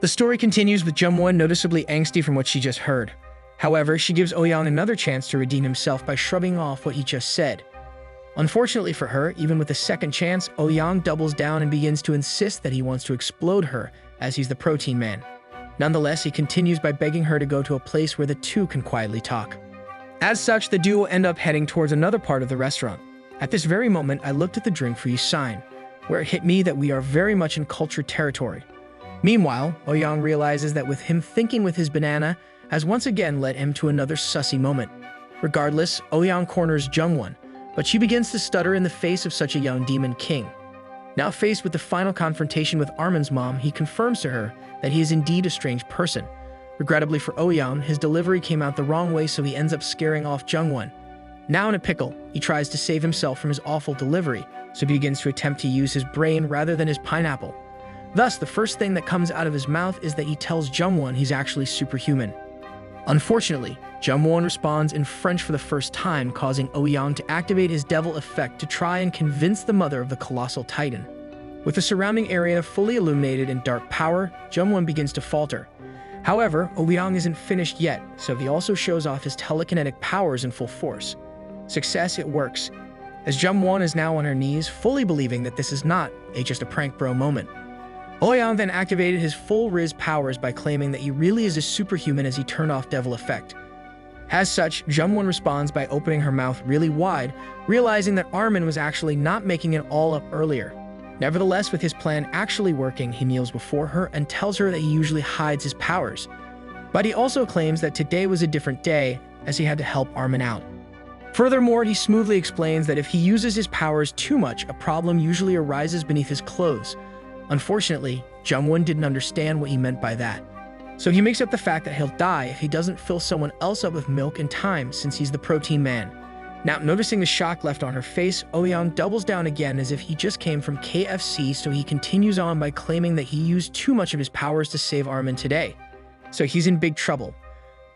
The story continues with Jungwon noticeably angsty from what she just heard. However, she gives Oh-young another chance to redeem himself by shrugging off what he just said. Unfortunately for her, even with a second chance, Oh-young doubles down and begins to insist that he wants to explode her, as he's the protein man. Nonetheless, he continues by begging her to go to a place where the two can quietly talk. As such, the duo end up heading towards another part of the restaurant. At this very moment, I looked at the drink for you sign, where it hit me that we are very much in cultured territory. Meanwhile, Oh-young realizes that with him thinking with his banana has once again led him to another sussy moment. Regardless, Oh-young corners Jungwon, but she begins to stutter in the face of such a young demon king. Now faced with the final confrontation with Armin's mom, he confirms to her that he is indeed a strange person. Regrettably for Oh-young, his delivery came out the wrong way, so he ends up scaring off Jungwon. Now in a pickle, he tries to save himself from his awful delivery, so he begins to attempt to use his brain rather than his pineapple. Thus, the first thing that comes out of his mouth is that he tells Jungwon he's actually superhuman. Unfortunately, Jungwon responds in French for the first time, causing Oh-young to activate his devil effect to try and convince the mother of the colossal titan. With the surrounding area fully illuminated in dark power, Jungwon begins to falter. However, Oh-young isn't finished yet, so he also shows off his telekinetic powers in full force. Success, it works, as Jungwon is now on her knees, fully believing that this is not just a prank bro moment. Oh-young then activated his full Riz powers by claiming that he really is a superhuman as he turned off devil effect. As such, Jungwon responds by opening her mouth really wide, realizing that Armin was actually not making it all up earlier. Nevertheless, with his plan actually working, he kneels before her and tells her that he usually hides his powers. But he also claims that today was a different day, as he had to help Armin out. Furthermore, he smoothly explains that if he uses his powers too much, a problem usually arises beneath his clothes. Unfortunately, Jungwon didn't understand what he meant by that. So he makes up the fact that he'll die if he doesn't fill someone else up with milk in time, since he's the protein man. Now, noticing the shock left on her face, Oh-young doubles down again as if he just came from KFC, so he continues on by claiming that he used too much of his powers to save Armin today. So he's in big trouble.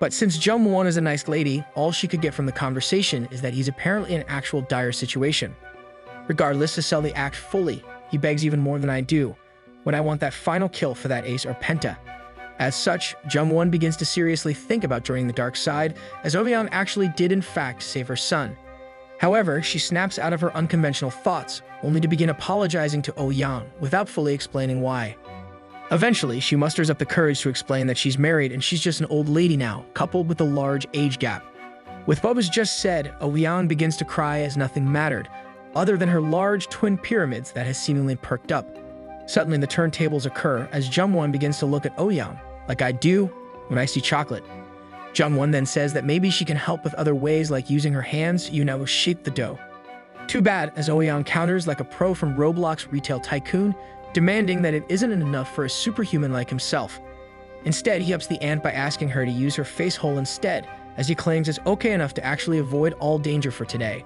But since Jungwon is a nice lady, all she could get from the conversation is that he's apparently in an actual dire situation. Regardless, to sell the act fully, he begs even more than I do, when I want that final kill for that ace or penta. As such, Jungwon begins to seriously think about joining the dark side, as Oh-young actually did in fact save her son. However, she snaps out of her unconventional thoughts, only to begin apologizing to Oh-young without fully explaining why. Eventually, she musters up the courage to explain that she's married and she's just an old lady now, coupled with a large age gap. With what was just said, Oh-young begins to cry as nothing mattered, other than her large twin pyramids that has seemingly perked up. Suddenly, the turntables occur as Jungwon begins to look at Oh-young, like I do when I see chocolate. Jungwon then says that maybe she can help with other ways like using her hands, shape the dough. Too bad, as Oh-young counters like a pro from Roblox Retail Tycoon, demanding that it isn't enough for a superhuman like himself. Instead, he ups the ante by asking her to use her face hole instead, as he claims it's okay enough to actually avoid all danger for today.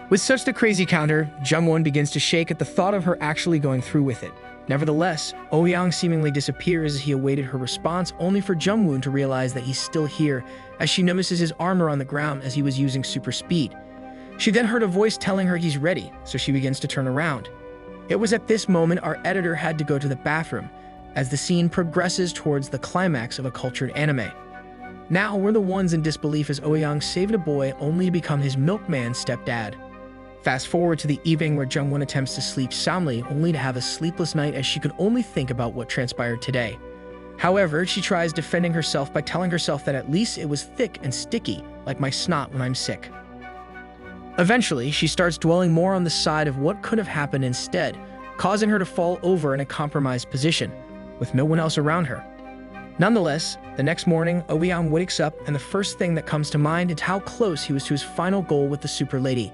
With such the crazy counter, Jungwon begins to shake at the thought of her actually going through with it. Nevertheless, Oh-young seemingly disappears as he awaited her response, only for Jungwon to realize that he's still here, as she notices his armor on the ground as he was using super speed. She then heard a voice telling her he's ready, so she begins to turn around. It was at this moment our editor had to go to the bathroom, as the scene progresses towards the climax of a cultured anime. Now we're the ones in disbelief as Oh-young saved a boy only to become his milkman stepdad. Fast forward to the evening where Jungwon attempts to sleep soundly, only to have a sleepless night as she could only think about what transpired today. However, she tries defending herself by telling herself that at least it was thick and sticky, like my snot when I'm sick. Eventually, she starts dwelling more on the side of what could have happened instead, causing her to fall over in a compromised position, with no one else around her. Nonetheless, the next morning, Oh-young wakes up, and the first thing that comes to mind is how close he was to his final goal with the super lady.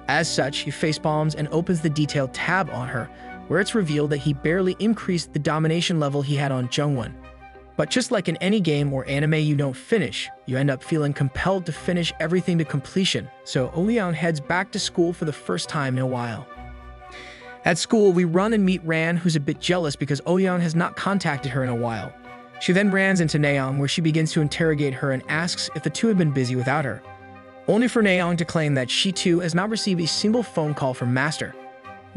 As such, he facepalms and opens the detailed tab on her, where it's revealed that he barely increased the domination level he had on Jungwon. But just like in any game or anime you don't finish, you end up feeling compelled to finish everything to completion, so Oh-young heads back to school for the first time in a while. At school, we run and meet Ran, who's a bit jealous because Oh-young has not contacted her in a while. She then runs into Naeong, where she begins to interrogate her and asks if the two have been busy without her, only for Naeong to claim that she too has not received a single phone call from Master.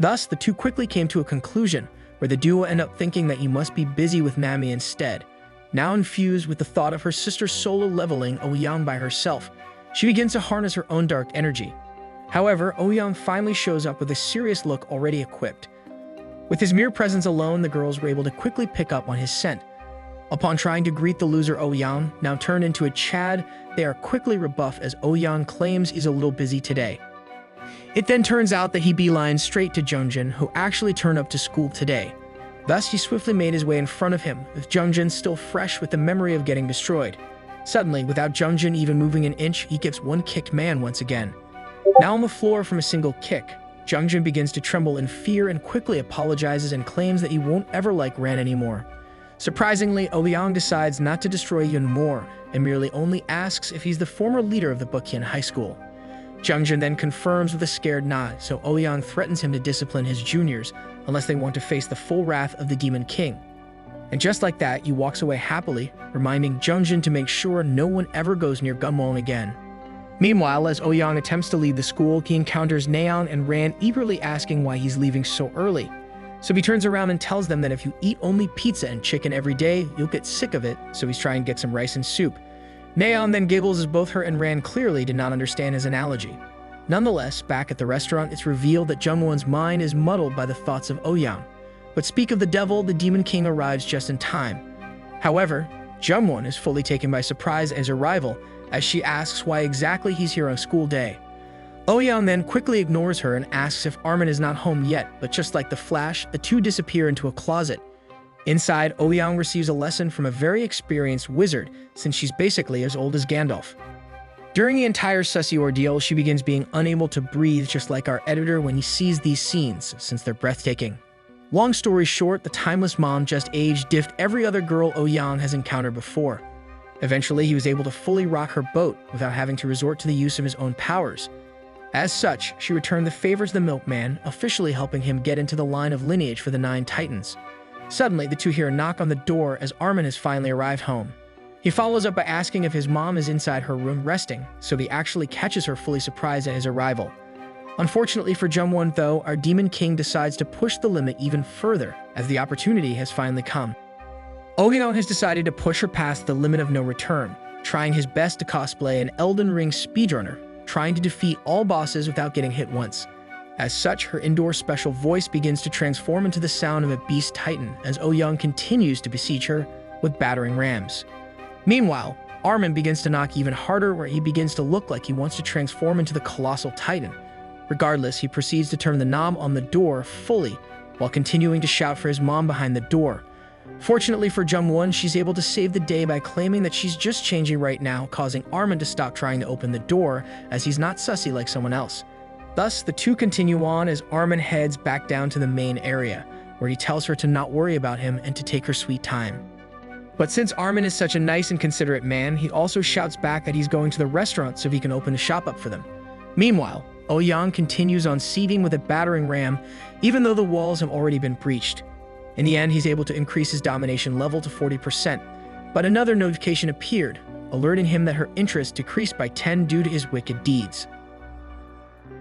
Thus, the two quickly came to a conclusion, where the duo end up thinking that he must be busy with Mami instead. Now infused with the thought of her sister solo leveling Ouyang by herself, she begins to harness her own dark energy. However, Ouyang finally shows up with a serious look already equipped. With his mere presence alone, the girls were able to quickly pick up on his scent. Upon trying to greet the loser Ouyang, now turned into a Chad, they are quickly rebuffed as Ouyang claims he's a little busy today. It then turns out that he beelines straight to Jungjin, who actually turned up to school today. Thus, he swiftly made his way in front of him, with Jungjin still fresh with the memory of getting destroyed. Suddenly, without Jungjin even moving an inch, he gives one kicked man once again. Now on the floor from a single kick, Jungjin begins to tremble in fear and quickly apologizes and claims that he won't ever like Ran anymore. Surprisingly, Ouyang decides not to destroy Yun more and merely only asks if he's the former leader of the Bukien High School. Jungjin then confirms with a scared nod, so Ouyang threatens him to discipline his juniors unless they want to face the full wrath of the Demon King. And just like that, he walks away happily, reminding Jungjin to make sure no one ever goes near Gunwon again. Meanwhile, as Ouyang attempts to leave the school, he encounters Naeon and Ran eagerly asking why he's leaving so early. So he turns around and tells them that if you eat only pizza and chicken every day, you'll get sick of it, so he's trying to get some rice and soup. Naeon then giggles as both her and Ran clearly did not understand his analogy. Nonetheless, back at the restaurant, it's revealed that Jungwon's mind is muddled by the thoughts of Ouyang. But speak of the devil, the Demon King arrives just in time. However, Jungwon is fully taken by surprise at his arrival, as she asks why exactly he's here on a school day. Ouyang then quickly ignores her and asks if Armin is not home yet, but just like the Flash, the two disappear into a closet. Inside, Ouyang receives a lesson from a very experienced wizard, since she's basically as old as Gandalf. During the entire sussy ordeal, she begins being unable to breathe just like our editor when he sees these scenes, since they're breathtaking. Long story short, the timeless mom just age-diffed every other girl Ouyang has encountered before. Eventually, he was able to fully rock her boat without having to resort to the use of his own powers. As such, she returned the favor to the milkman, officially helping him get into the line of lineage for the 9 Titans. Suddenly, the two hear a knock on the door as Armin has finally arrived home. He follows up by asking if his mom is inside her room resting, so he actually catches her fully surprised at his arrival. Unfortunately for Jungwon though, our Demon King decides to push the limit even further, as the opportunity has finally come. Ouyang has decided to push her past the limit of no return, trying his best to cosplay an Elden Ring speedrunner, trying to defeat all bosses without getting hit once. As such, her indoor special voice begins to transform into the sound of a beast titan as Ouyang continues to besiege her with battering rams. Meanwhile, Armin begins to knock even harder, where he begins to look like he wants to transform into the colossal titan. Regardless, he proceeds to turn the knob on the door fully while continuing to shout for his mom behind the door. Fortunately for Jungwon, she's able to save the day by claiming that she's just changing right now, causing Armin to stop trying to open the door as he's not sussy like someone else. Thus, the two continue on as Armin heads back down to the main area, where he tells her to not worry about him and to take her sweet time. But since Armin is such a nice and considerate man, he also shouts back that he's going to the restaurant so he can open the shop up for them. Meanwhile, Ouyang continues on sieging with a battering ram, even though the walls have already been breached. In the end, he's able to increase his domination level to 40%, but another notification appeared, alerting him that her interest decreased by 10 due to his wicked deeds.